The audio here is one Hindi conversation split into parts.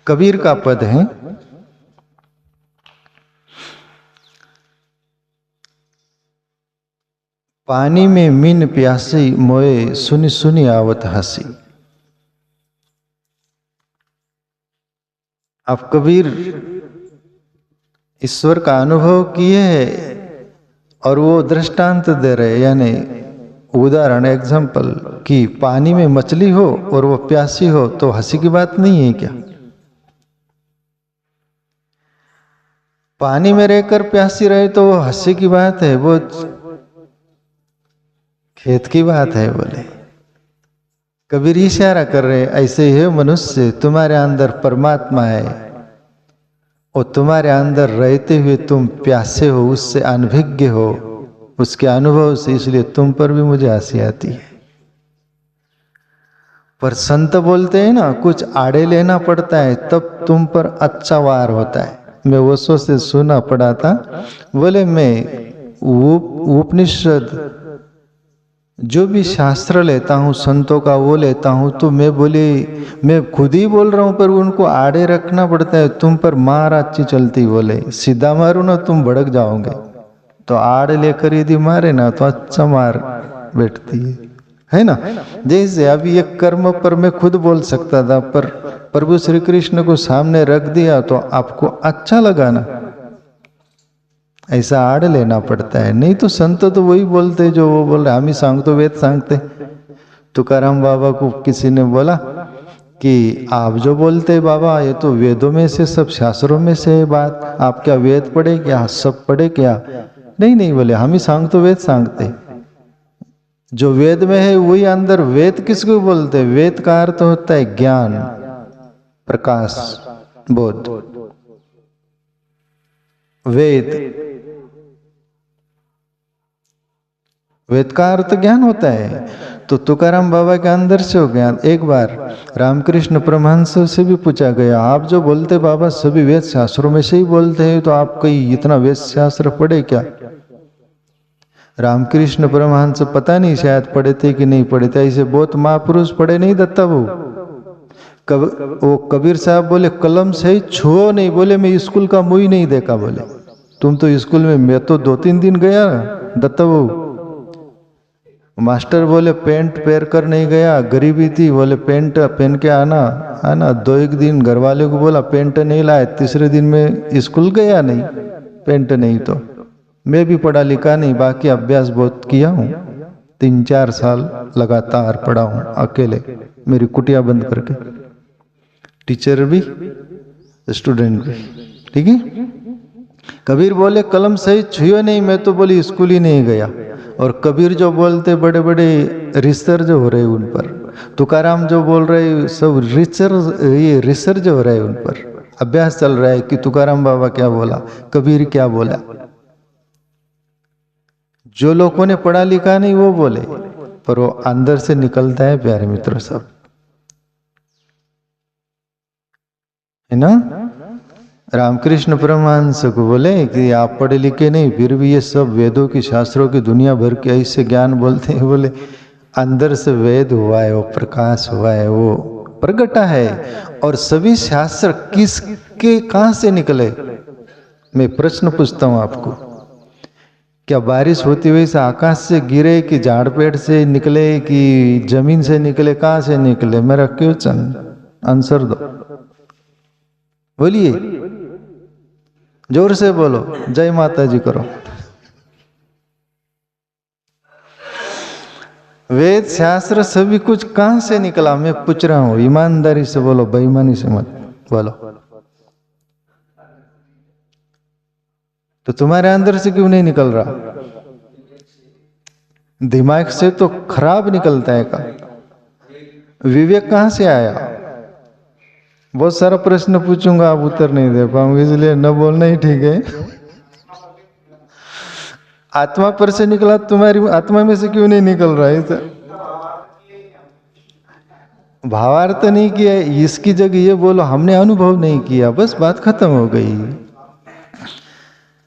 कबीर का पद है, पानी में मीन प्यासी मोए सुनी सुनी आवत हंसी। आप कबीर ईश्वर का अनुभव किए हैं और वो दृष्टांत दे रहे, यानी उदाहरण एग्जाम्पल कि पानी में मछली हो और वो प्यासी हो तो हंसी की बात नहीं है क्या? पानी में रहकर प्यासी रहे तो वो हंसी की बात है, वो खेत की बात है। बोले कबीर इशारा कर रहे, ऐसे ही मनुष्य तुम्हारे अंदर परमात्मा है और तुम्हारे अंदर रहते हुए तुम प्यासे हो, उससे अनभिज्ञ हो, उसके अनुभव से, इसलिए तुम पर भी मुझे हंसी आती है। पर संत बोलते हैं ना, कुछ आड़े लेना पड़ता है तब तुम पर अच्छा वार होता है। मैं वो से सुना पड़ा था, बोले मैं उपनिषद जो भी शास्त्र लेता हूँ संतों का वो लेता हूँ, तो मैं खुद ही बोल रहा हूँ पर उनको आड़े रखना पड़ता है। तुम पर मार अच्छी चलती, बोले सीधा मारो ना तुम भड़क जाओगे, तो आड़ लेकर यदि मारे ना तो अच्छा मार बैठती है ना। जैसे अभी एक कर्म पर मैं खुद बोल सकता था, पर प्रभु श्री कृष्ण को सामने रख दिया तो आपको अच्छा लगा ना, ऐसा आड़ लेना पड़ता है। नहीं तो संत तो वही बोलते जो वो बोल रहे, हम ही सांगतो वेद सांगते। तुकाराम बाबा को किसी ने बोला कि आप जो बोलते बाबा ये तो वेदों में से, सब शास्त्रों में से है बात, आप क्या वेद पढ़े क्या, सब पढ़े क्या? नहीं बोले हम ही सांगतो वेद सांगते। जो वेद में है वही अंदर, वेद किसको बोलते? वेद का अर्थ होता है ज्ञान, प्रकाश, बोध। वेद का अर्थ ज्ञान होता है। तो तुकाराम बाबा के अंदर से हो ज्ञान। एक बार रामकृष्ण परमहंस से भी पूछा गया, आप जो बोलते बाबा सभी वेद शास्त्रों में से ही बोलते हैं, तो आप कहीं इतना वेद शास्त्र पढ़े क्या? रामकृष्ण परमहंस पता नहीं शायद पढ़े थे कि नहीं पढ़े थे, ऐसे बहुत महापुरुष पढ़े नहीं दत्ता वो कबीर साहब बोले कलम से छुओ नहीं, बोले मैं स्कूल का मुंह ही नहीं देखा। बोले तुम तो स्कूल में, मैं तो 2-3 दिन गया दत्ता वो। मास्टर बोले पेंट पहन कर नहीं गया, गरीबी थी, बोले पेंट पहन के आना 2-1 दिन घर वाले को बोला पेंट नहीं लाए, तीसरे दिन में स्कूल गया नहीं, पेंट नहीं। तो मैं भी पढ़ा लिखा नहीं, बाकी अभ्यास बहुत किया हूँ, 3-4 साल लगातार पढ़ा हूँ अकेले, मेरी कुटिया बंद करके, टीचर भी स्टूडेंट भी, ठीक है। कबीर बोले कलम सही छुए नहीं, मैं तो बोली स्कूल ही नहीं गया। और कबीर जो बोलते बड़े बड़े रिसर्च हो रहे उन पर, तुकाराम जो बोल रहे सब रिसर्च हो रहा है, उन पर अभ्यास चल रहा है कि तुकाराम बाबा क्या बोला, कबीर क्या बोला। जो लोगों ने पढ़ा लिखा नहीं वो बोले, पर वो अंदर से निकलता है प्यारे मित्रों, सब है ना। रामकृष्ण परमहंस को बोले कि आप पढ़े लिखे नहीं, फिर भी ये सब वेदों की शास्त्रों की दुनिया भर के ऐसे ज्ञान बोलते हैं। बोले अंदर से वेद हुआ है, वो प्रकाश हुआ है, वो प्रगटा है। और सभी शास्त्र किसके कहां से निकले? मैं प्रश्न पूछता हूं आपको, क्या बारिश होती हुई से आकाश से गिरे कि झाड़ पेड़ से निकले कि जमीन से निकले, कहां से निकले? मेरा क्वेश्चन आंसर दो, बोलिए, जोर से बोलो, जय माता जी करो। वेद शास्त्र सभी कुछ कहां से निकला? मैं पूछ रहा हूं, ईमानदारी से बोलो, बेईमानी से मत बोलो। तो तुम्हारे अंदर से क्यों नहीं निकल रहा? दिमाग से तो खराब निकलता है का? विवेक कहां से आया? बहुत सारा प्रश्न पूछूंगा, आप उत्तर नहीं दे पाऊंगे, इसलिए न बोलना ही ठीक है। आत्मा पर से निकला, तुम्हारी आत्मा में से क्यों नहीं निकल रहा है? भावार्थ नहीं किया, इसकी जगह ये बोलो हमने अनुभव नहीं किया, बस बात खत्म हो गई।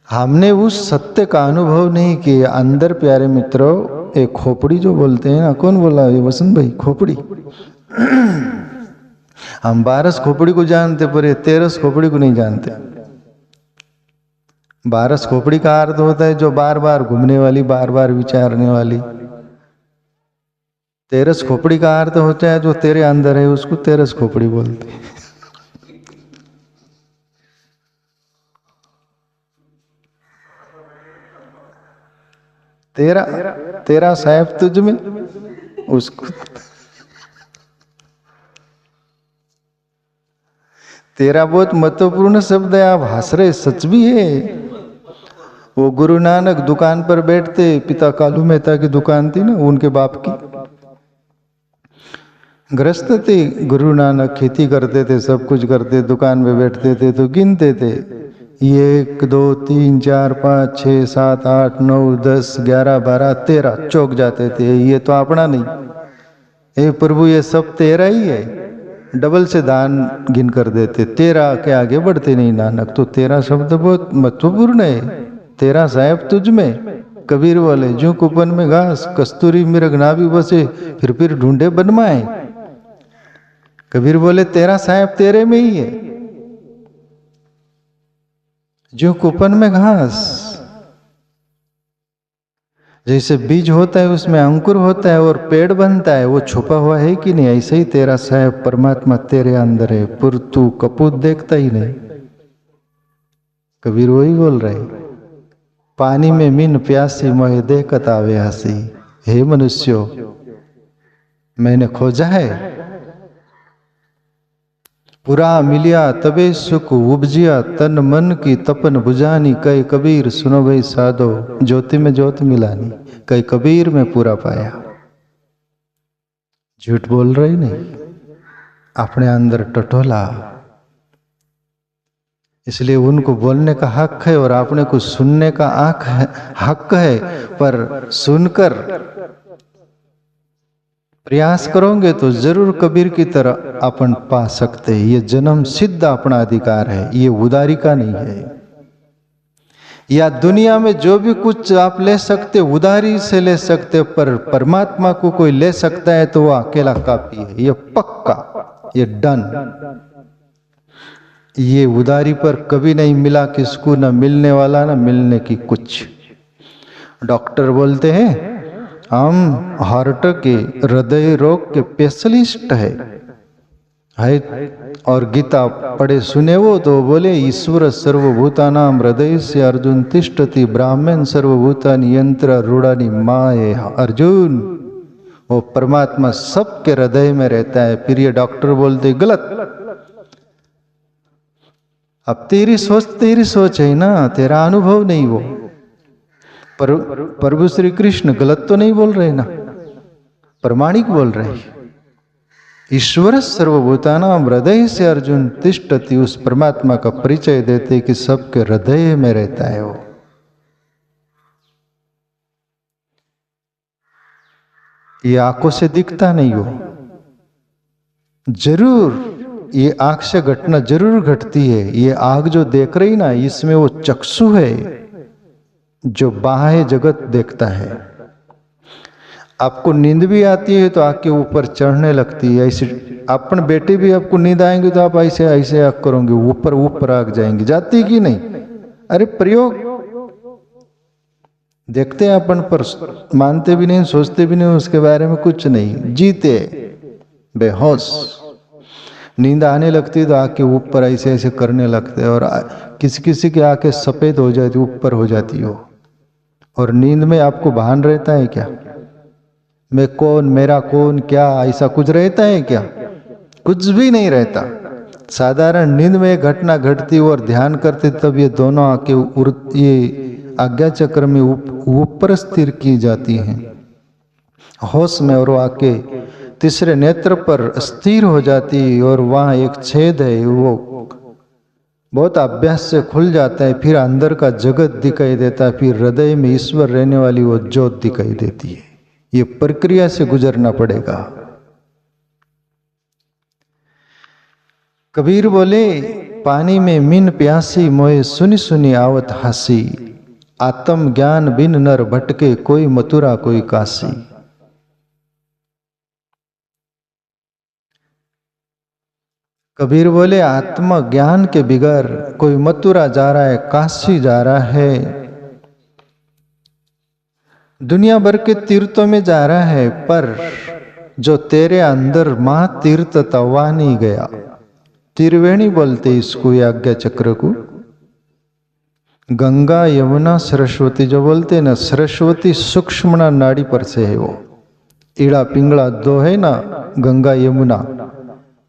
हमने उस सत्य का अनुभव नहीं किया। अंदर प्यारे मित्रों एक खोपड़ी जो बोलते हैं ना, कौन बोला ये? वसंत भाई, खोपड़ी हम 12 खोपड़ी को जानते पर ये 13 खोपड़ी को नहीं जानते। 12 खोपड़ी का अर्थ होता है जो बार बार घूमने वाली, बार बार विचारने वाली। 13 खोपड़ी का अर्थ होता है जो तेरे अंदर है, उसको 13 खोपड़ी बोलते हैं। तेरा साहेब तुझ में, उसको तेरा बहुत महत्वपूर्ण शब्द है। आप हंस रहे, सच भी है। वो गुरु नानक दुकान पर बैठते, पिता कालू मेहता की दुकान थी ना, उनके बाप की, गृहस्थ थे। गुरु नानक खेती करते थे, सब कुछ करते, दुकान पे बैठते थे तो गिनते थे, 1 2 3 4 5 6 7 8 9 10 11 12 13 चौक जाते थे। ये तो अपना नहीं, हे प्रभु ये सब तेरा ही है। डबल से दान गिन कर देते, 13 के आगे बढ़ते नहीं नानक। तो 13 शब्द बहुत महत्वपूर्ण है। तेरा साहेब तुझ में। कबीर बोले, जो कुपन में घास कस्तूरी मृग ना भी बसे, फिर ढूंढे बनमाए। कबीर बोले तेरा साहेब तेरे में ही है। जो कुपन में घास, जैसे बीज होता है उसमें अंकुर होता है और पेड़ बनता है, वो छुपा हुआ है कि नहीं, ऐसे ही तेरा साहेब परमात्मा तेरे अंदर है, पर तू कपूत देखता ही नहीं। कबीर वही बोल रहे, पानी में मीन प्यासी मोहे देखत आवे हंसी। हे मनुष्यो, मैंने खोजा है, पूरा मिलिया तबे सुख उपजिया, तन मन की तपन बुझानी। कई कबीर सुनो भाई साधो, ज्योति में ज्योत मिलानी। कई कबीर में पूरा पाया। झूठ बोल रही नहीं, अपने अंदर टटोला। इसलिए उनको बोलने का हक है और अपने को सुनने का हक है, पर सुनकर प्रयास करोगे तो जरूर कबीर की तरह अपन पा सकते हैं। ये जन्म सिद्ध अपना अधिकार है, ये उदारी का नहीं है। या दुनिया में जो भी कुछ आप ले सकते उदारी से ले सकते, पर परमात्मा को कोई ले सकता है तो वो अकेला काफी है। ये पक्का, ये डन। ये उदारी पर कभी नहीं मिला किसको, न मिलने वाला न मिलने की कुछ। डॉक्टर बोलते हैं हम हार्ट के, हृदय रोग के स्पेशलिस्ट है। और गीता पढ़े सुने वो तो बोले, ईश्वर सर्वभूतानां हृदय से अर्जुन तिष्ठति, ब्राह्मण सर्वभूतानि यंत्र रूढ़ानि माये। अर्जुन, वो परमात्मा सबके हृदय में रहता है। फिर ये डॉक्टर बोलते गलत। अब तेरी सोच है ना, तेरा अनुभव नहीं। वो पर प्रभु श्री कृष्ण गलत तो नहीं बोल रहे ना, प्रमाणिक बोल रहे। ईश्वर सर्वभूतानां हृदय से अर्जुन तिष्ठति, उस परमात्मा का परिचय देते कि सबके हृदय में रहता है वो। ये आंखों से दिखता नहीं हो, जरूर ये आंख से घटना जरूर घटती है। ये आंख जो देख रही ना, इसमें वो चक्षु है जो बाह्य जगत देखता है। आपको नींद भी आती है तो आंख के ऊपर चढ़ने लगती है। ऐसे अपन बेटे भी आपको नींद आएंगे तो आप ऐसे ऐसे आंख करोगे, ऊपर ऊपर आंख जाएंगी, जाती कि नहीं? अरे प्रयोग देखते हैं अपन, पर मानते भी नहीं, सोचते भी नहीं उसके बारे में कुछ नहीं, जीते बेहोश। नींद आने लगती है तो आंख के ऊपर ऐसे ऐसे करने लगते हैं, और किसी किसी की आंखें सफेद हो जाती, ऊपर हो जाती हो। और नींद में आपको भान रहता है क्या? मैं कौन, मेरा कौन, क्या ऐसा कुछ रहता है क्या? कुछ भी नहीं रहता। साधारण नींद में एक घटना घटती और ध्यान करते तब ये दोनों आंखें ये आज्ञा चक्र में ऊपर स्थिर की जाती हैं होश में, और वो आंखें तीसरे नेत्र पर स्थिर हो जाती, और वहाँ एक छेद है, वो बहुत अभ्यास से खुल जाता है। फिर अंदर का जगत दिखाई देता है, फिर हृदय में ईश्वर रहने वाली वो ज्योत दिखाई देती है। ये प्रक्रिया से गुजरना पड़ेगा। कबीर बोले, पानी में मीन प्यासी मोहे सुनी सुनी आवत हासी, आत्म ज्ञान बिन नर भटके, कोई मथुरा कोई काशी। कबीर बोले आत्मज्ञान के बिगर कोई मथुरा जा रहा है, काशी जा रहा है, दुनिया भर के तीर्थों में जा रहा है, पर जो तेरे अंदर महा तीर्थ तवा नहीं गया। त्रिवेणी बोलते इसको, आज्ञा चक्र को। गंगा यमुना सरस्वती जो बोलते ना, सरस्वती सूक्ष्म नाड़ी पर से है वो। ईड़ा पिंगला दो है ना, गंगा यमुना,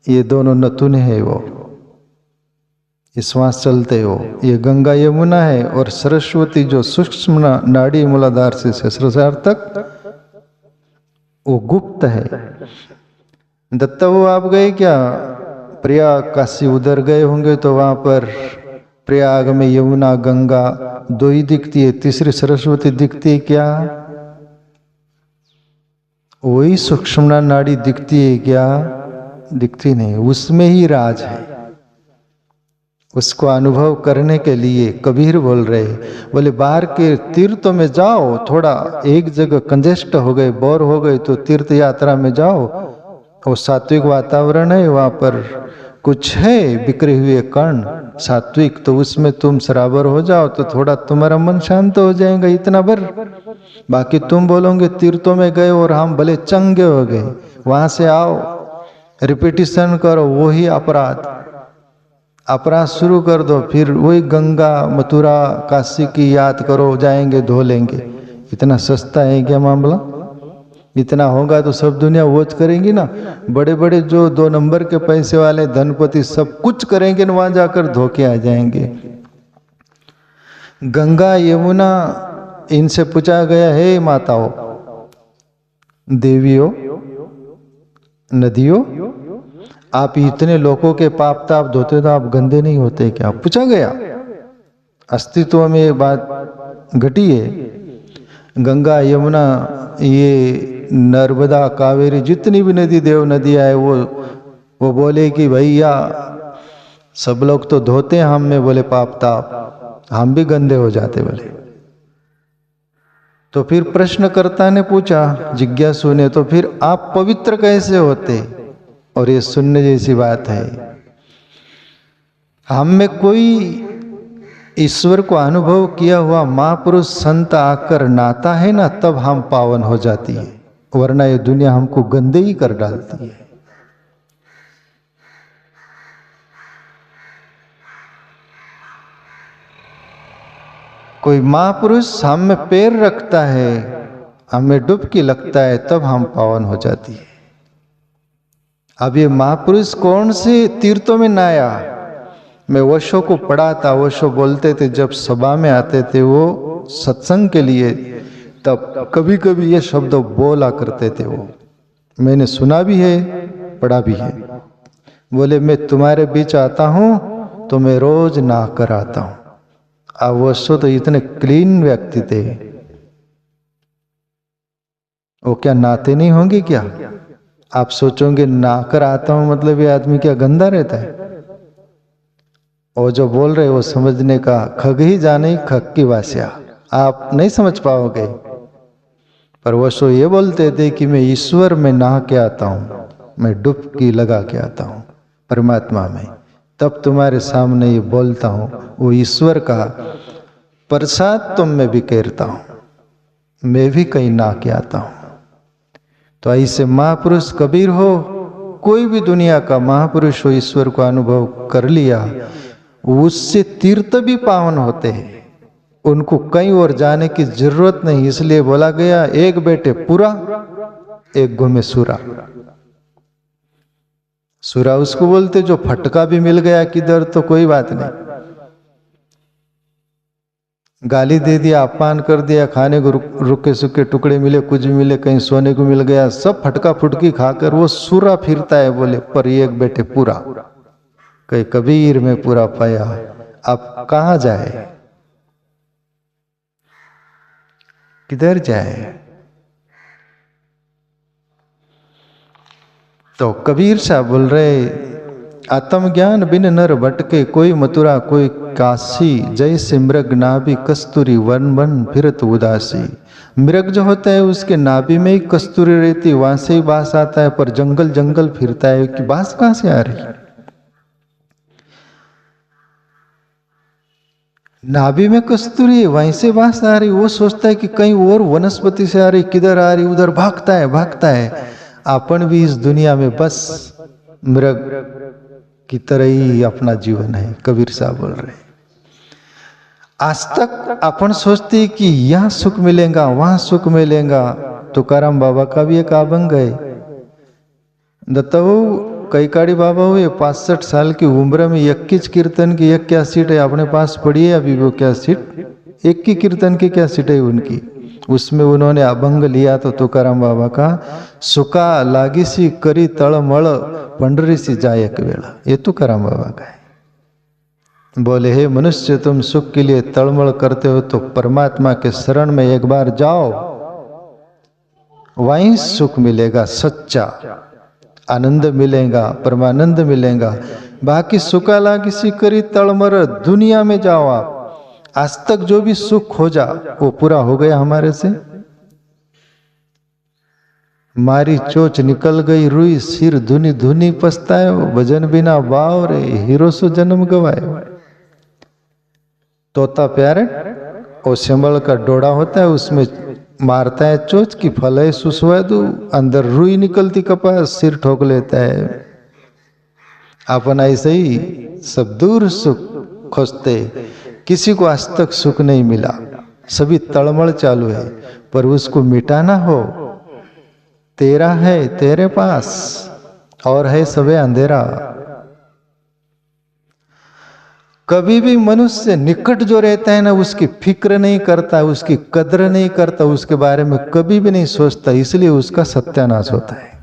ये दोनों नतुन है वो, ये श्वास चलते हो, ये गंगा यमुना है। और सरस्वती जो सूक्ष्म नाड़ी मूलाधार से सहस्रार तक वो गुप्त है। दत्ता वो आप गए क्या प्रयाग काशी, उधर गए होंगे तो वहां पर प्रयाग में यमुना गंगा दो ही दिखती है, तीसरी सरस्वती दिखती है क्या? वही सूक्ष्म नाड़ी दिखती है क्या? दिखती नहीं। उसमें ही राज है। उसको अनुभव करने के लिए कबीर बोल रहे, बोले बाहर के तीर्थों में जाओ, थोड़ा एक जगह कंजेस्ट हो गए, बोर हो गए तो तीर्थ यात्रा में जाओ, वो सात्विक वातावरण है, वहां पर कुछ है बिखरे हुए कण सात्विक, तो उसमें तुम सराबर हो जाओ तो थोड़ा तुम्हारा मन शांत हो जाएगा, इतना भर। बाकी तुम बोलोगे तीर्थों में गए और हम भले चंगे हो गए, वहां से आओ रिपीटिशन करो, वही अपराध शुरू कर दो, फिर वही गंगा मथुरा काशी की याद करो, जाएंगे धो लेंगे। इतना सस्ता है क्या मामला? इतना होगा तो सब दुनिया वोच करेंगी ना। बड़े बड़े जो 2 नंबर के पैसे वाले धनपति सब कुछ करेंगे ना, वहां जाकर धोके आ जाएंगे। गंगा यमुना इनसे पूछा गया है, माताओं देवियों नदियों, आप इतने लोगों के पाप ताप धोते तो आप गंदे नहीं होते क्या? पूछा गया। अस्तित्व में ये बात घटी है। गंगा यमुना ये नर्मदा कावेरी जितनी भी नदी देव नदियाँ है, वो बोले कि भैया सब लोग तो धोते हैं, हम में बोले पाप ताप, हम भी गंदे हो जाते बोले। तो फिर प्रश्नकर्ता ने पूछा, जिज्ञासु ने, तो फिर आप पवित्र कैसे होते? और ये सुनने जैसी बात है। हम में कोई ईश्वर को अनुभव किया हुआ महापुरुष संत आकर नाता है ना, तब हम पावन हो जाती है, वरना ये दुनिया हमको गंदे ही कर डालती है। कोई महापुरुष हम में पैर रखता है, हमें डुबकी लगता है, तब हम पावन हो जाती है। अब ये महापुरुष कौन से तीर्थों में नहाया? मैं वशो को पढ़ा था, वशो बोलते थे जब सभा में आते थे वो सत्संग के लिए, तब कभी कभी ये शब्द बोला करते थे। वो मैंने सुना भी है, पढ़ा भी है। बोले मैं तुम्हारे बीच आता हूँ तो मैं रोज नहा कर आता हूँ। अब वशो तो इतने क्लीन व्यक्ति थे, वो क्या नहाते नहीं होंगे क्या? आप सोचोगे नहा कर आता हूं मतलब ये आदमी क्या गंदा रहता है? और जो बोल रहे वो समझने का, खग ही जाने खग की वास्या, आप नहीं समझ पाओगे। पर वो सो ये बोलते थे कि मैं ईश्वर में नहा के आता हूं, मैं डुबकी लगा के आता हूं परमात्मा में, तब तुम्हारे सामने ये बोलता हूं। वो ईश्वर का प्रसाद तुम में बिखेरता हूं, मैं भी कहीं नहा के आता हूं। तो ऐसे महापुरुष कबीर हो, कोई भी दुनिया का महापुरुष हो, ईश्वर को अनुभव कर लिया, उससे तीर्थ भी पावन होते हैं, उनको कहीं और जाने की जरूरत नहीं। इसलिए बोला गया, एक बेटे पूरा एक घूमे सूरा। सूरा उसको बोलते जो फटका भी मिल गया किधर तो कोई बात नहीं, गाली दे दिया, अपमान कर दिया, खाने को रुके सूखे टुकड़े मिले, कुछ भी मिले, कहीं सोने को मिल गया, सब फटका फुटकी खाकर वो सूरा फिरता है। बोले पर एक बेटे पूरा, कहीं कबीर में पूरा पाया। अब कहाँ जाए, किधर जाए? तो कबीर साहब बोल रहे, आत्मज्ञान बिन नर भटके, कोई मथुरा कोई काशी, जैसे मृग नाभि कस्तूरी वन वन फिरत उदासी। मृग जो होता है उसके नाभि में ही कस्तूरी रहती, वहां से ही बास आता है, पर जंगल जंगल फिरता है कि बास कहां से आ रही? नाभि में कस्तूरी है, वहीं से वास आ रही, वो सोचता है कि कहीं और वनस्पति से आ रही, किधर आ रही, उधर भागता है भागता है। अपन भी इस दुनिया में बस मृग की तरह ही अपना जीवन है, कबीर साहब बोल रहे। आज तक अपन सोचते कि यहाँ सुख मिलेगा वहां सुख मिलेगा। तुकाराम बाबा का भी एक अभंग है, दत्ता कैकाड़ी बाबा हुए 65 साल की उम्र में 21 कीर्तन की एक कैसेट है अपने पास पड़ी है अभी, वो कैसेट एक की कीर्तन की कैसेट है उनकी। उसमें उन्होंने अभंग लिया तो तुकाराम बाबा का, सुका लागी सी करी तड़मड़ पंडरी सी जाए एक वेला, ये तुकाराम बाबा का है। बोले हे मनुष्य, तुम सुख के लिए तड़मड़ करते हो तो परमात्मा के शरण में एक बार जाओ, वहीं सुख मिलेगा, सच्चा आनंद मिलेगा, परमानंद मिलेगा। बाकी सुखा लागी सी करी तड़मर दुनिया में जाओ आप, आज तक जो भी सुख खोजा वो पूरा हो गया हमारे से। मारी चोच निकल गई रुई, सिर धुनी धुनी पछताए, भजन बिना वाव रे हीरो सो जन्म गवाए। तोता प्यारे और सिंबल का डोड़ा होता है, उसमें मारता है चोच की फल है सुस्वादु, अंदर रुई निकलती कपास, सिर ठोक लेता है। अपन ऐसे ही सब दूर सुख खोजते, किसी को आज तक सुख नहीं मिला, सभी तड़मड़ चालू है। पर उसको मिटाना हो, तेरा है तेरे पास और है सबे अंधेरा। कभी भी मनुष्य निकट जो रहता है ना, उसकी फिक्र नहीं करता, उसकी कद्र नहीं करता, उसके बारे में कभी भी नहीं सोचता, इसलिए उसका सत्यानाश होता है।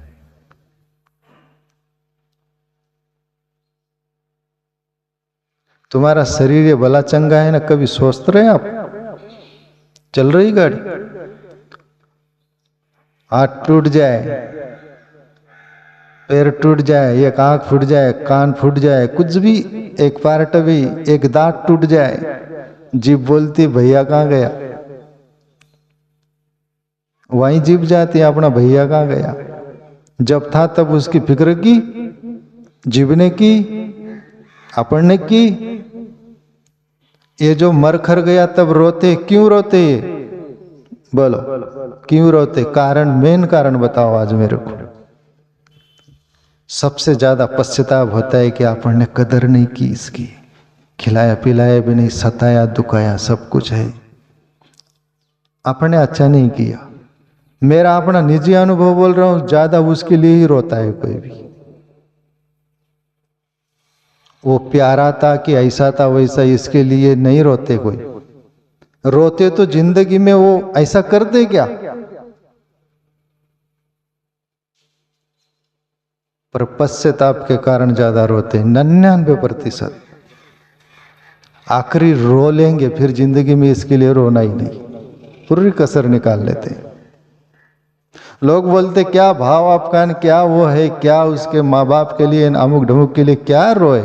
तुम्हारा शरीर ये भला चंगा है ना, कभी सोच रहे आप? चल रही गाड़ी, हाथ टूट जाए, पैर टूट जाए, एक आंख फूट जाए, कान फूट जाए, कुछ भी, एक पार्ट भी, एक दांत टूट जाए, जीभ बोलती भैया कहाँ गया, वहीं जीभ जाती अपना भैया कहाँ गया। जब था तब उसकी फिक्र की, जीभ ने की, अपन ने की। ये जो मर खर गया तब रोते, क्यों रोते? बोलो क्यों रोते? कारण, मेन कारण बताओ आज मेरे को। सबसे ज्यादा पश्चाताप होता है कि आपन ने कदर नहीं की इसकी, खिलाया पिलाया भी नहीं, सताया दुखाया, सब कुछ है, आपने अच्छा नहीं किया। मेरा अपना निजी अनुभव बोल रहा हूं, ज्यादा उसके लिए ही रोता है कोई भी। वो प्यारा था कि ऐसा था वैसा, इसके लिए नहीं रोते कोई। रोते तो जिंदगी में वो ऐसा करते क्या, पर पश्चाताप के कारण ज्यादा रोते, 99%। आखिरी रो लेंगे, फिर जिंदगी में इसके लिए रोना ही नहीं, पूरी कसर निकाल लेते। लोग बोलते क्या भाव आपका, क्या वो है, क्या उसके माँ बाप के लिए, अमुक ढमुक के लिए क्या रोए।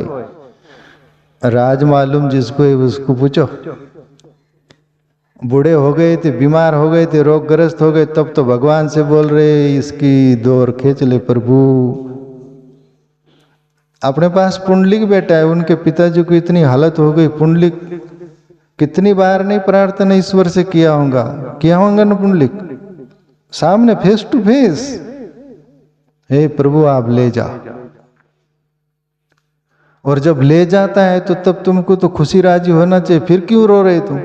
राज मालूम जिसको है उसको पूछो। बूढ़े हो गए थे, बीमार हो गए थे, रोगग्रस्त हो गए, तब तो भगवान से बोल रहे इसकी दौर खींच ले प्रभु। अपने पास पुंडलिक बेटा है, उनके पिताजी को इतनी हालत हो गई, पुंडलिक कितनी बार नहीं प्रार्थना ईश्वर से किया होगा ना पुंडलिक, सामने फेस टू फेस, हे प्रभु आप ले जा। और जब ले जाता है तो तब तुमको तो खुशी राजी होना चाहिए, फिर क्यों रो रहे तुम?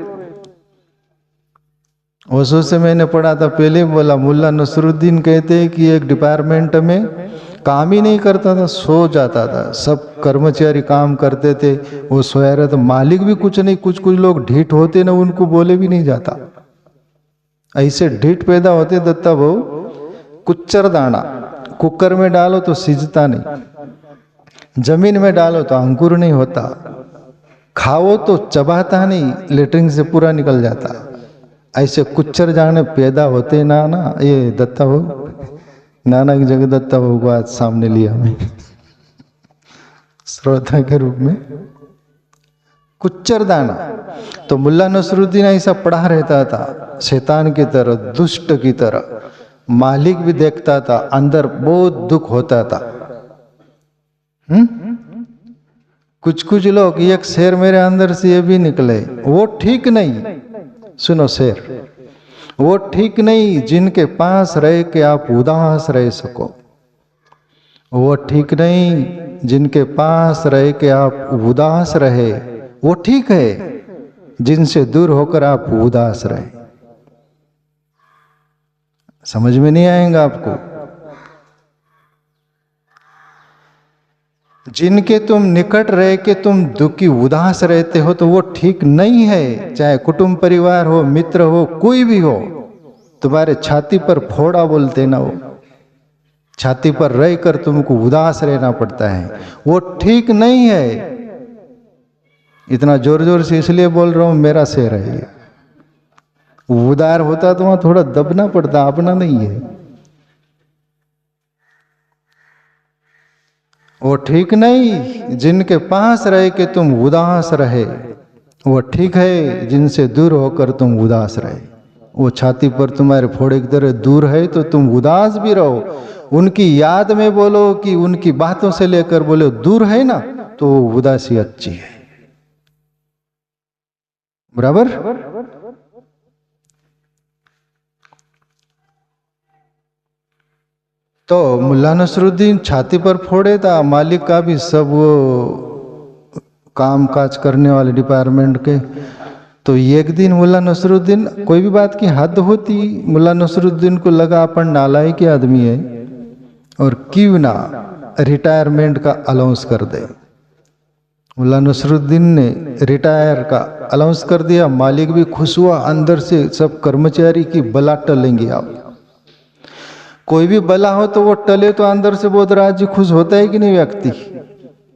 ओशो से मैंने पढ़ा था, पहले बोला मुल्ला नसरुद्दीन कहते हैं कि एक डिपार्टमेंट में काम ही नहीं करता था, सो जाता था, सब कर्मचारी काम करते थे, वो सोया रहता, मालिक भी कुछ नहीं, कुछ कुछ लोग ढीठ होते ना, उनको बोले भी नहीं जाता, ऐसे ढीठ पैदा होते दत्ता भाऊ। कुच्चर दाना कुकर में डालो तो सिजता नहीं, जमीन में डालो तो अंकुर नहीं होता, खाओ तो चबाता नहीं, लेटरिन से पूरा निकल जाता। ऐसे कुच्चर जाने पैदा होते ना, ये दत्ता भाऊ, नाना की जगह दत्ता भाऊ को आज सामने लिया मैं श्रोता के रूप में। कुच्चर दाना तो मुल्ला नसरुद्दीन ऐसा पढ़ा रहता था, शैतान की तरह, दुष्ट की तरह, मालिक भी देखता था, अंदर बहुत दुख होता था। कुछ लोग, एक शेर मेरे अंदर से ये भी निकले, वो ठीक नहीं, सुनो शेर, वो ठीक नहीं जिनके पास रह के आप उदास रह सको। वो ठीक नहीं जिनके पास रह के आप उदास रहे, वो ठीक है जिनसे दूर होकर आप उदास रहे। समझ में नहीं आएगा आपको? जिनके तुम निकट रह के तुम दुखी उदास रहते हो तो वो ठीक नहीं है। चाहे कुटुंब परिवार हो, मित्र हो, कोई भी हो, तुम्हारे छाती पर फोड़ा बोलते ना, वो छाती पर रहकर तुमको उदास रहना पड़ता है, वो ठीक नहीं है। इतना जोर जोर से इसलिए बोल रहा हूं, मेरा शेर है ये। उदार होता तो वहां थोड़ा दबना पड़ता, अपना नहीं है। वो ठीक नहीं जिनके पास रहे कि तुम उदास रहे, वो ठीक है जिनसे दूर होकर तुम उदास रहे। वो छाती पर तुम्हारे फोड़े की तरह दूर है तो तुम उदास भी रहो, उनकी याद में बोलो कि उनकी बातों से लेकर बोलो दूर है ना, तो वो उदासी अच्छी है। बराबर? तो मुल्ला नसरुद्दीन छाती पर फोड़े था, मालिक का भी सब वो काम काज करने वाले डिपार्टमेंट के। तो एक दिन मुल्ला नसरुद्दीन, कोई भी बात की हद होती, मुल्ला नसरुद्दीन को लगा अपन नालायक के आदमी है और क्यों ना रिटायरमेंट का अलाउंस कर दे। मुल्ला नसरुद्दीन ने रिटायर का अलाउंस कर दिया। मालिक भी खुश हुआ, अंदर से सब कर्मचारी की बला टलेंगे। आप कोई भी बला हो तो वो टले तो अंदर से बहुत राज्य खुश होता है कि नहीं? व्यक्ति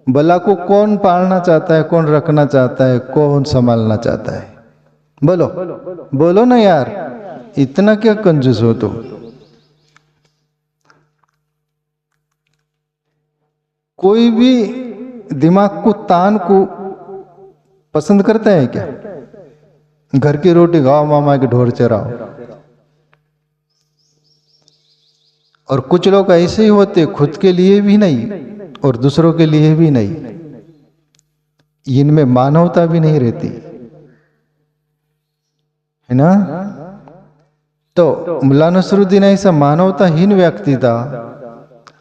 बला को कौन पालना चाहता है, कौन रखना चाहता है, कौन संभालना चाहता है? बोलो बोलो ना यार, इतना क्या कंजूस हो तुम? कोई भी दिमाग को तान को पसंद करता है क्या? घर की रोटी खाओ, मामा के ढोर चराओ। और कुछ लोग ऐसे ही होते, खुद के लिए भी नहीं और दूसरों के लिए भी नहीं, इनमें मानवता भी नहीं रहती है ना। तो मुल्ला नसरुद्दीन ऐसा मानवताहीन व्यक्ति था।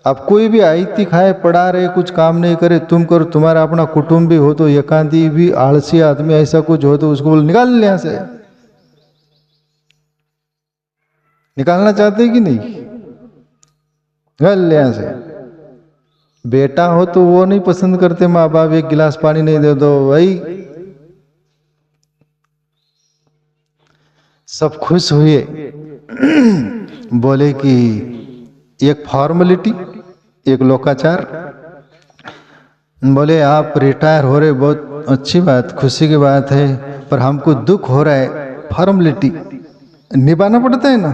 अब कोई भी आयती खाए पड़ा रहे, कुछ काम नहीं करे, तुम करो, तुम्हारा अपना कुटुंब भी हो तो एकांती भी आलसी आदमी ऐसा कुछ हो तो उसको बोल निकाल यहां से। निकालना चाहते कि नहीं? निकाल यहां से। बेटा हो तो वो नहीं पसंद करते माँ बाप, एक गिलास पानी नहीं दे दो भाई। सब खुश हुए, बोले कि एक फॉर्मेलिटी, एक लोकाचार। बोले आप रिटायर हो रहे, बहुत अच्छी बात, खुशी की बात है, पर हमको दुख हो रहा है। फॉर्मेलिटी निभाना पड़ता है ना।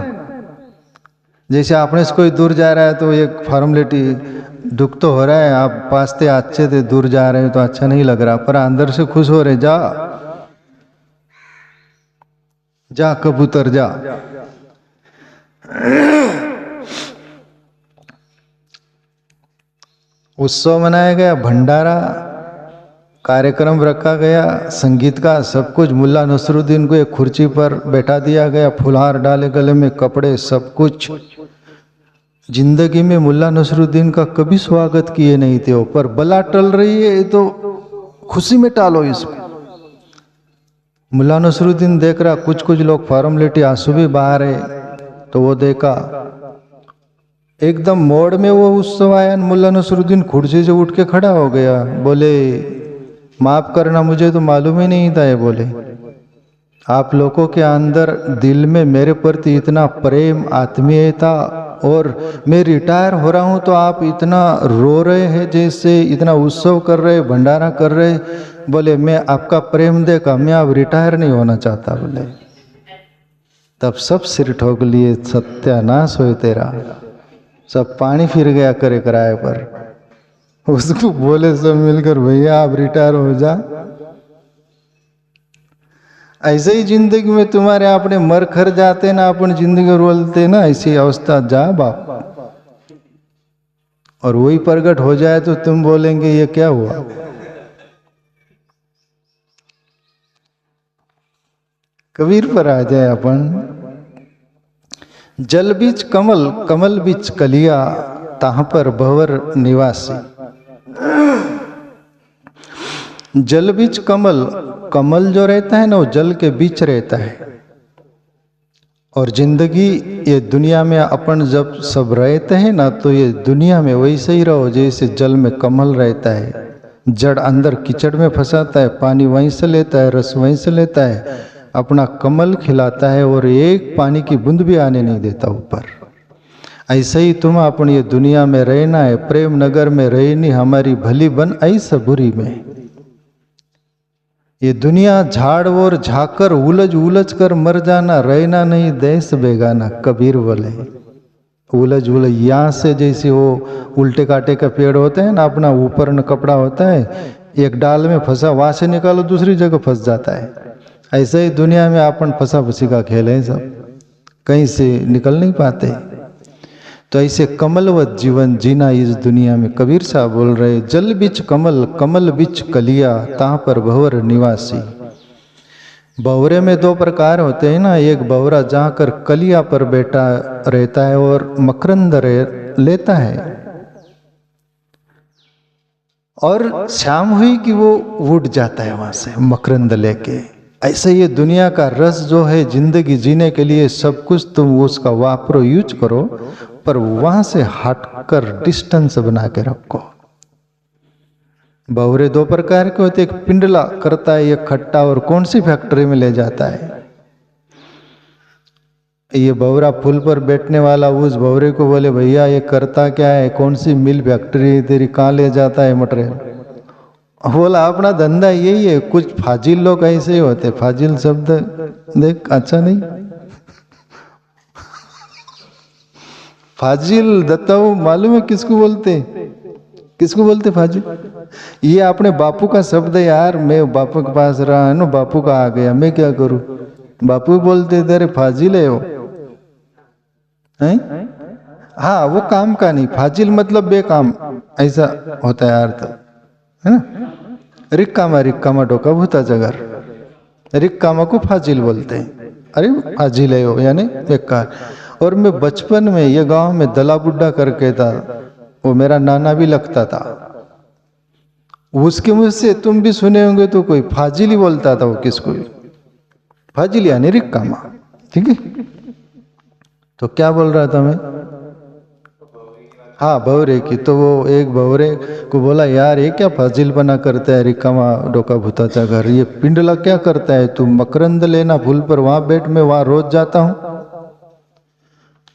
जैसे आपने से कोई दूर जा रहा है तो एक फॉर्मेलिटी, दुख तो हो रहा है, आप पास थे, अच्छे थे, दूर जा रहे हैं तो अच्छा नहीं लग रहा, पर अंदर से खुश हो रहे। जा जा कबूतर जा। उत्सव मनाया गया, भंडारा कार्यक्रम रखा गया, संगीत का सब कुछ। मुल्ला नसरुद्दीन को एक कुर्सी पर बैठा दिया गया, फुलहार डाले गले में, कपड़े, सब कुछ। जिंदगी में मुल्ला नसरुद्दीन का कभी स्वागत किए नहीं थे, पर बला टल रही है तो खुशी में टालो इसको। मुल्ला नसरुद्दीन देख रहा, कुछ कुछ लोग फॉर्मेलिटी आंसू भी बहा रहे, तो वो देखा एकदम मोड़ में वो उत्सव आया। मुल्ला नसरुद्दीन कुर्सी से उठ के खड़ा हो गया, बोले माफ करना, मुझे तो मालूम ही नहीं था। ये बोले आप लोगों के अंदर दिल में मेरे प्रति इतना प्रेम, आत्मीयता, और मैं रिटायर हो रहा हूं तो आप इतना रो रहे हैं, जैसे इतना उत्सव कर रहे, भंडारा कर रहे। बोले मैं आपका प्रेम देखा, मैं अब रिटायर नहीं होना चाहता। बोले तब सब सिर ठोक लिए, सत्यानाश हो तेरा, सब पानी फिर गया करे किराए पर। उसको बोले सब मिलकर भैया आप रिटायर हो जा। ऐसे ही जिंदगी में तुम्हारे अपने मर खर जाते ना, अपन जिंदगी रोलते ना, ऐसी अवस्था जा बाप। और वही प्रकट हो जाए तो तुम बोलेंगे ये क्या हुआ। कबीर पर आ जाए अपन। जल बीच कमल, कमल बीच कलिया, ताहाँ पर भंवर निवासी। जल बीच कमल, कमल जो रहता है ना वो जल के बीच रहता है। और जिंदगी ये दुनिया में अपन जब सब रहते हैं ना, तो ये दुनिया में वैसे ही रहो जैसे जल में कमल रहता है। जड़ अंदर कीचड़ में फंसाता है, पानी वहीं से लेता है, रस वहीं से लेता है, अपना कमल खिलाता है और एक पानी की बूंद भी आने नहीं देता ऊपर। ऐसे ही तुम अपनी ये दुनिया में रहना है, प्रेम नगर में रहनी हमारी भली बन ऐसा बुरी में। ये दुनिया झाड़ और झाकर उलझ उलझ कर मर जाना, रहना नहीं देश बेगाना। कबीर बोले उलझ उलझ, यहाँ से जैसे वो उल्टे काटे का पेड़ होते हैं ना, अपना ऊपर न कपड़ा होता है, एक डाल में फंसा, वहां से निकालो दूसरी जगह फंस जाता है। ऐसे ही दुनिया में अपन फंसा फंसी का खेल है, सब कहीं से निकल नहीं पाते। तो ऐसे कमलवत जीवन जीना इस दुनिया में। कबीर साहब बोल रहे, जल बिच कमल, कमल बिच कलिया, ताहाँ पर भंवर निवासी। भंवरे में दो प्रकार होते हैं ना, एक भंवरा जहाँ कर कलिया पर बैठा रहता है और मकरंद लेता है, और शाम हुई कि वो उड़ जाता है वहां से मकरंद लेके। ऐसे ये दुनिया का रस जो है, जिंदगी जीने के लिए सब कुछ तुम उसका वापरो, यूज करो, पर वहां से हटकर डिस्टेंस बना के रखो। भंवरे दो प्रकार के होते, एक पिंडला करता है, एक खट्टा, और कौन सी फैक्ट्री में ले जाता है। ये भंवरा फूल पर बैठने वाला उस भंवरे को बोले, भैया ये करता क्या है, कौन सी मिल फैक्ट्री तेरी, कहाँ ले जाता है मटेरियल। बोला अपना धंधा यही है। कुछ फाजिल लोग ऐसे ही होते। फाजिल शब्द देख अच्छा नहीं, फाजिल दत्ताऊ मालूम है किसको बोलते, किसको बोलते फाजिल? ये अपने बापू का शब्द है यार। मैं बापू के पास रहा है ना, बापू का आ गया, मैं क्या करूं। बापू बोलते तेरे फाजिल है वो, हैं? हाँ वो काम का नहीं, फाजिल मतलब बेकाम, ऐसा होता है अर्थ, है ना। रिक्कामा रिक्कामा डोका भूता जगर, रिक्कामा को फाजिल बोलते हैं। अरे फाजिल है वो, यानी बेकार। और मैं बचपन में ये गांव में दला बुड्ढा करके था, वो मेरा नाना भी लगता था, उसके मुझ से तुम भी सुने होंगे, तो कोई फाजिल ही बोलता था वो किसको भी, फाजिल यानी रिक्कामा। ठीक है, तो क्या बोल रहा था मैं? हाँ भंवरे की। तो वो एक भंवरे को बोला, यार ये क्या फाजिल बना करता है, रिकामा डोका भूताचा घर, ये पिंडला क्या करता है, तू मकरंद लेना फूल पर, वहां बैठ, मैं वहां रोज जाता हूँ।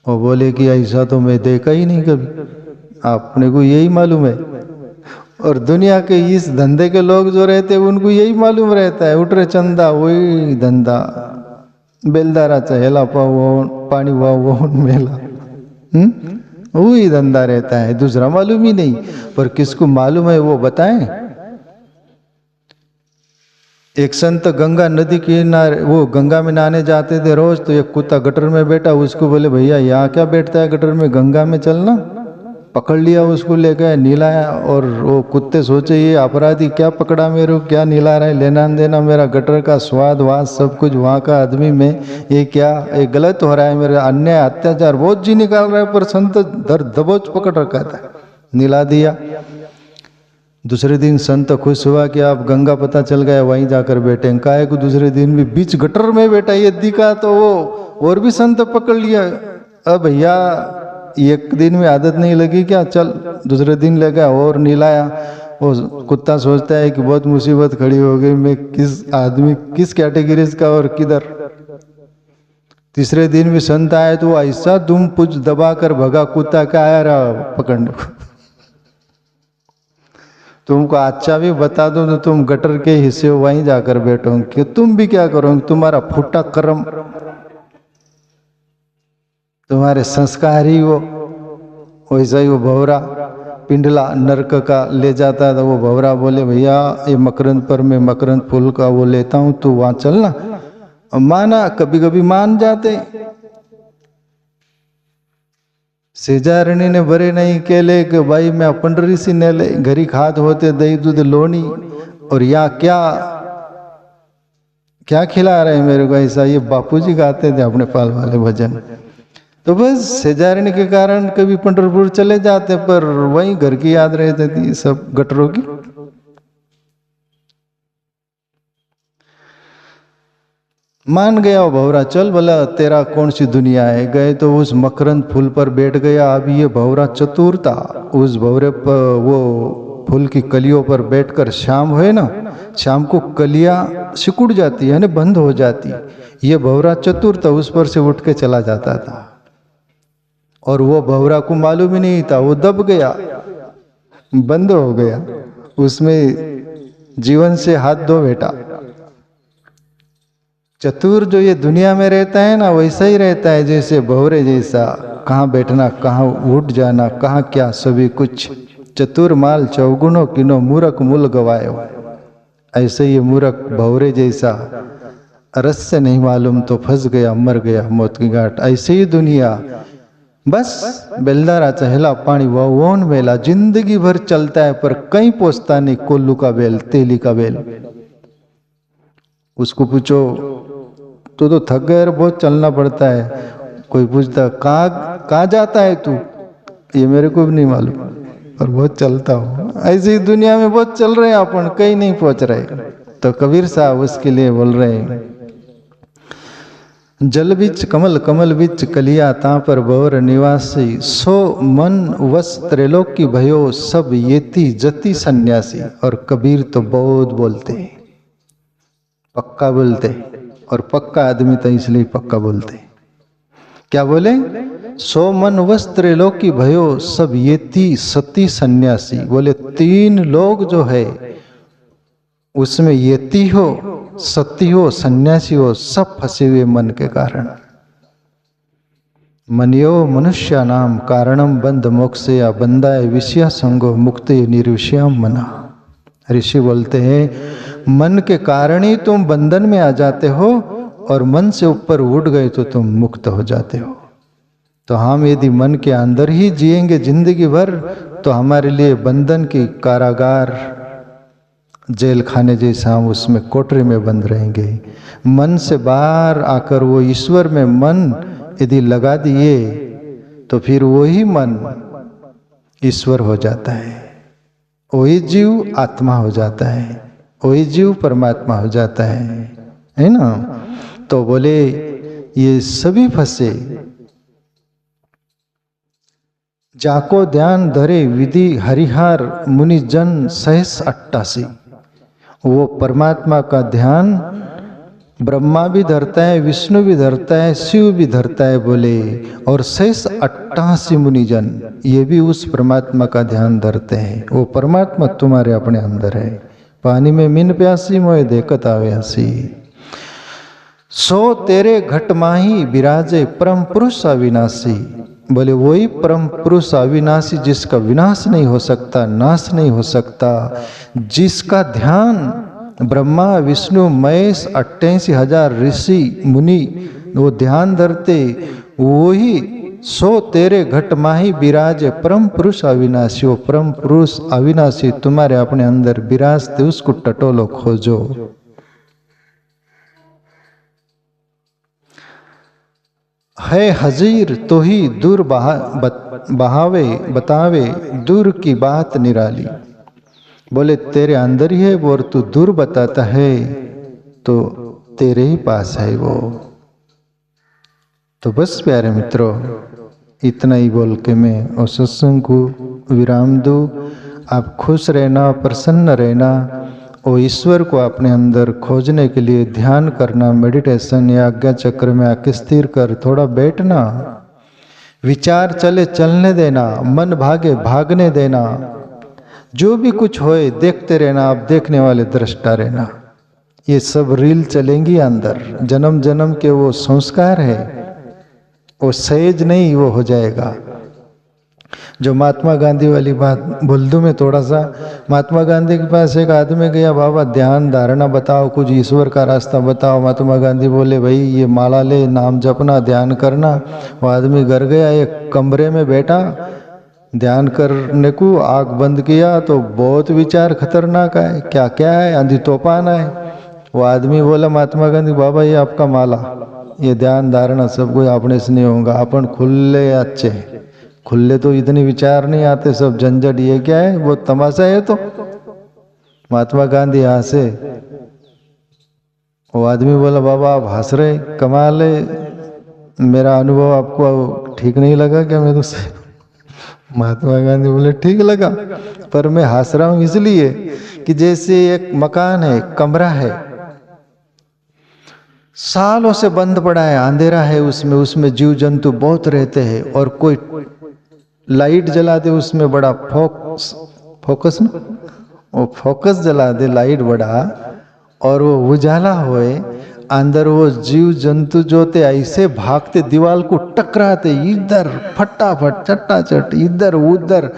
वो बोले कि ऐसा तो मैं देखा ही नहीं कभी, आपने को यही मालूम है। और दुनिया के इस धंधे के लोग जो रहते हैं उनको यही मालूम रहता है, उठ रे चंदा वही धंधा, बेलदारा चहेला पाओ पानी वाओ मेला, वही धंधा रहता है, दूसरा मालूम ही नहीं। पर किसको मालूम है वो बताएं। एक संत गंगा नदी किनारे, वो गंगा में नहाने जाते थे रोज, तो एक कुत्ता गटर में बैठा, उसको बोले भैया यहाँ क्या बैठता है गटर में, गंगा में चलना। पकड़ लिया उसको, ले गए निलाया, और वो कुत्ते सोचे ये अपराधी क्या पकड़ा मेरे को, क्या निला रहा है, लेना देना मेरा गटर का स्वाद वाद सब कुछ वहाँ का आदमी में, ये क्या ये गलत हो रहा है, मेरे अन्याय अत्याचार बहुत जी निकाल रहा है। पर संत दर दबोच पकड़ रखा था, निला दिया। दूसरे दिन संत खुश हुआ कि आप गंगा पता चल गया, वहीं जाकर बैठे। काहे को दूसरे दिन भी बीच गटर में बैठा, ये दिखा तो वो और भी संत पकड़ लिया। अब भैया एक दिन में आदत नहीं लगी क्या, चल दूसरे दिन ले गया और निलाया। वो कुत्ता सोचता है कि बहुत मुसीबत खड़ी हो गई, मैं किस आदमी किस कैटेगरी का और किधर। तीसरे दिन भी संत आए तो ऐसा दुम पुछ दबा कर भगा, कुत्ता क्या आया रहा पकड़ने को। तुमको अच्छा भी बता दो तो तुम गटर के हिस्से हो, वहीं जाकर बैठो, कि तुम भी क्या करोगे, तुम्हारा फूटा कर्म, तुम्हारे संस्कार ही वो। वैसा ही वो भंवरा पिंडला नरक का ले जाता था। वो भंवरा बोले भैया ये मकरंद पर मैं मकरंद फूल का वो लेता हूँ, तू वहां चलना। माना, कभी कभी मान जाते। सेजारणी ने बरे नहीं केले कि भाई मैं पंडरी सी ने ले, घरी खाद होते दही दूध लोनी। और या क्या क्या खिला रहे हैं मेरे को ऐसा। ये बापूजी गाते थे अपने पाल वाले भजन। तो बस सेजारिन के कारण कभी पंढरपुर चले जाते, पर वहीं घर की याद रहती थी सब गटरों की। मान गया वो भौरा, चल बोला तेरा कौन सी दुनिया है। गए तो उस मकरंद फूल पर बैठ गया। अब ये भौरा चतुर था, उस भौरे पर वो फूल की कलियों पर बैठकर, शाम हुए ना, शाम को कलियां सिकुड़ जाती है ना, बंद हो जाती। ये भौरा चतुर था, उस पर से उठ के चला जाता था। और वो भौरा को मालूम ही नहीं था, वो दब गया, बंद हो गया। उसमें जीवन से हाथ धो बैठा। चतुर जो ये दुनिया में रहता है ना, वैसा ही रहता है जैसे भौरे जैसा, कहाँ बैठना, कहाँ उठ जाना, कहाँ क्या, सभी कुछ। चतुर माल चौगुनो किनो, मूर्ख मूल गवायो। ऐसे ये मूर्ख भौरे जैसा, रस से नहीं मालूम तो फंस गया, मर गया मौत की घाट। ऐसे ही दुनिया बस बेलदारा चहला पानी वोन मेला, जिंदगी भर चलता है पर कहीं पहुंचता नहीं। कोल्लू का बेल, तेली का बेल। उसको पूछो तो थक गए, बहुत चलना पड़ता है। कोई पूछता कहाँ जाता है तू, ये मेरे को भी नहीं मालूम, पर बहुत चलता हूँ। ऐसी दुनिया में बहुत चल रहे हैं अपन, कहीं नहीं पहुंच रहे। तो कबीर साहब उसके लिए बोल रहे हैं, जल बिच कमल, कमल बिच कलिया, ता पर भौर निवासी। सो मन वस त्रैलोकी भयो, सब येती जति सन्यासी। और कबीर तो बहुत बोलते, पक्का बोलते, और पक्का आदमी तो इसलिए पक्का बोलते। क्या बोले? सो मन वस त्रैलोकी भयो, सब येती सती सन्यासी। बोले 3 लोग जो है उसमें येती हो, सती हो, सन्यासी हो, सब फंसे हुए मन के कारण। मनियो मनुष्य नाम कारणम बंध मोक्ष, या बंदाए विषया संगो मुक्ति निर्विषयम मना। ऋषि बोलते हैं मन के कारण ही तुम बंधन में आ जाते हो, और मन से ऊपर उठ गए तो तुम मुक्त हो जाते हो। तो हम यदि मन के अंदर ही जिएंगे जिंदगी भर, तो हमारे लिए बंधन की कारागार, जेल खाने जैसा हम उसमें कोठरी में बंद रहेंगे। मन से बाहर आकर वो ईश्वर में मन यदि लगा दिए, तो फिर वही मन ईश्वर हो जाता है, वही जीव आत्मा हो जाता है, वही जीव परमात्मा हो जाता है ना। तो बोले ये सभी फंसे, जाको ध्यान धरे विधि हरिहार, मुनि जन सहस 88। वो परमात्मा का ध्यान ब्रह्मा भी धरता है, विष्णु भी धरता है, शिव भी धरता है बोले। और शेष 88 मुनिजन ये भी उस परमात्मा का ध्यान धरते हैं। वो परमात्मा तुम्हारे अपने अंदर है। पानी में मीन प्यासी, मोए देखत आवे हसी। सो तेरे घट माही विराजे, परम पुरुष अविनाशी। बोले वही परम पुरुष अविनाशी, जिसका विनाश नहीं हो सकता, नाश नहीं हो सकता, जिसका ध्यान ब्रह्मा विष्णु महेश 88,000 ऋषि मुनि वो ध्यान धरते, वही सो तेरे घट माही विराजे, परम पुरुष अविनाशी। वो परम पुरुष अविनाशी तुम्हारे अपने अंदर विराजते, उसको टटोलो, खोजो। है हजीर तो ही दूर बहावे, बतावे दूर की बात निराली। बोले तेरे अंदर ही है वो, और तू दूर बताता है तो तेरे ही पास है वो। तो बस प्यारे मित्रों, इतना ही बोल के मैं उस सत्संग को विराम दूं। आप खुश रहना, प्रसन्न रहना, और ईश्वर को अपने अंदर खोजने के लिए ध्यान करना, मेडिटेशन या आज्ञा चक्र में आके स्थिर कर थोड़ा बैठना, विचार चले चलने देना, मन भागे भागने देना, जो भी कुछ होए देखते रहना। आप देखने वाले दृष्टा रहना। ये सब रील चलेंगी अंदर, जन्म जन्म के वो संस्कार है, वो सहज नहीं वो हो जाएगा। जो महात्मा गांधी वाली बात बोल दूं मैं थोड़ा सा। महात्मा गांधी के पास एक आदमी गया, बाबा ध्यान धारणा बताओ, कुछ ईश्वर का रास्ता बताओ। महात्मा गांधी बोले भाई ये माला ले, नाम जपना, ध्यान करना। वो आदमी घर गया, एक कमरे में बैठा, ध्यान करने को आँख बंद किया तो बहुत विचार खतरनाक है, क्या क्या है, आंधी तूफान है। वो आदमी बोला महात्मा गांधी, बाबा ये आपका माला, ये ध्यान धारणा सब कोई अपने से नहीं होगा, अपन खुले अच्छे हैं। खुले तो इतने विचार नहीं आते, सब झंझट, ये क्या है, वो तमाशा है। तो महात्मा गांधी हंसे। वो आदमी बोला, बाबा आप हंस रहे, कमाल है, मेरा अनुभव आपको ठीक नहीं लगा क्या मेरे से? महात्मा गांधी बोले, ठीक लगा, पर मैं हंस रहा हूं इसलिए कि जैसे एक मकान है, कमरा है, सालों से बंद पड़ा है, अंधेरा है उसमें, उसमें जीव जंतु बहुत रहते हैं, और कोई लाइट जला दे उसमें, बड़ा फोकस ना, वो फोकस जला दे लाइट बड़ा, और वो उजाला होए, अंदर वो जीव जंतु जो थे ऐसे भागते, दीवार को टकराते, इधर फटाफट चट्टाचट, इधर उधर,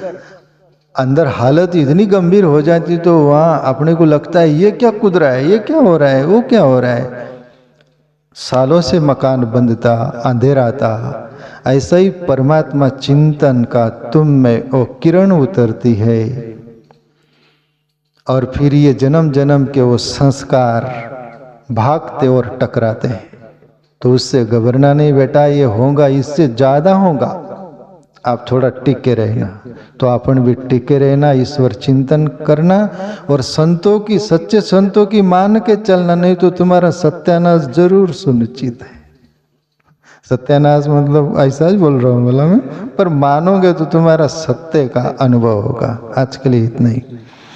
अंदर हालत इतनी गंभीर हो जाती, तो वहां अपने को लगता है ये क्या कूद रहा है, ये क्या हो रहा है, वो क्या हो रहा है। सालों से मकान बंद था, अंधेरा था। ऐसा ही परमात्मा चिंतन का तुम में वो किरण उतरती है, और फिर ये जन्म जन्म के वो संस्कार भागते और टकराते हैं। तो उससे घबराना नहीं बेटा, ये होगा, इससे ज्यादा होगा, आप थोड़ा टिके रहना। तो अपन भी टिके रहना, ईश्वर चिंतन करना, और संतों की, सच्चे संतों की मान के चलना, नहीं तो तुम्हारा सत्यानाश जरूर सुनिश्चित है। सत्यानाश मतलब ऐसा ही बोल रहा हूँ बोला मैं, पर मानोगे तो तुम्हारा सत्य का अनुभव होगा। आज के लिए इतना ही।